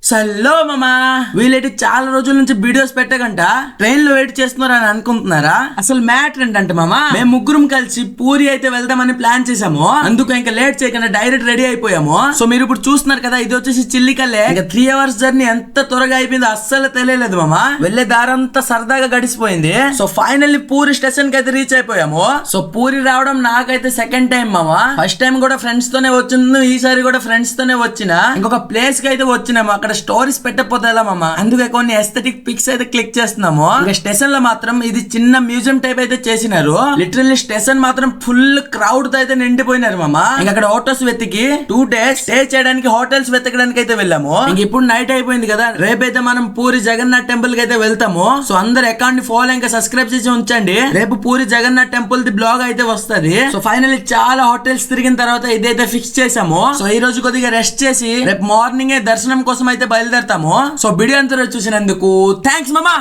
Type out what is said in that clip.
సల్లో మామా వీళ్ళైతే చాలా రోజుల నుంచి వీడియోస్ పెట్టకంట ట్రైన్ లో వెయిట్ చేస్తున్నారు అని అనుకుంటున్నారా? అసలు మ్యాటర్ ఏంటంటే మామా, మేము ముగ్గురం కలిసి పూరి అయితే వెళ్దామని ప్లాన్ చేసాము. అందుకు ఇంకా లేట్ చేయకుండా డైరెక్ట్ రెడీ అయిపోయాము. సో మీరు ఇప్పుడు చూస్తున్నారు కదా, ఇది వచ్చేసి చిల్లికల్లే. ఇంకా 3 hours జర్నీ ఎంత త్వరగా అయిపోయిందో అస్సలు తెలియలేదు మామా. వెళ్లే దారంతా సరదాగా గడిచిపోయింది. సో ఫైనల్లీ పూరి స్టేషన్ కి అయితే రీచ్ అయిపోయాము. సో పూరి రావడం నాకైతే సెకండ్ టైం మామా. ఫస్ట్ టైం కూడా ఫ్రెండ్స్ తోనే వచ్చింది, ఈసారి కూడా ఫ్రెండ్స్ తోనే వచ్చిన. ఇంకొక ప్లేస్ కి అయితే వచ్చినాము. అక్కడ స్టోరీస్ పెట్టకపోతే ఎలా మామా, అందుకే కొన్ని ఎస్థెటిక్ పిక్స్ అయితే క్లిక్ చేస్తున్నాము. ఇంకా స్టేషన్ లో మాత్రం ఇది చిన్న మ్యూజియం టైప్ అయితే చేసినారు. లిటరల్లీ స్టేషన్ మాత్రం ఫుల్ క్రౌడ్ తో అయితే నిండిపోయినారు మామా. ఇంకా అక్కడ హోటల్స్ వెతికి 2 days స్టే చేయడానికి హోటల్స్ వెతకడానికి అయితే వెళ్ళాము. ఇంక ఇప్పుడు నైట్ అయిపోయింది కదా, రేపైతే మనం పూరి జగన్నాథ్ టెంపుల్ కి అయితే వెళ్తాము. సో అందరు అకౌంట్ ని ఫాలో ఇంకా సబ్స్క్రైబ్ చేసి ఉంచండి. రేపు పూరి జగన్నాథ్ టెంపుల్ ది బ్లాగ్ అయితే వస్తది. సో ఫైనల్లీ చాలా హోటల్స్ తిరిగిన తర్వాత ఇదైతే ఫిక్స్ చేసాము. సో ఈ రోజు కొద్దిగా రెస్ట్ చేసి రేపు మార్నింగ్ దర్శనం కోసం అయితే బయలుదేరతాము. సో వీడియో అంతా చూసినందుకు థ్యాంక్స్ మామా.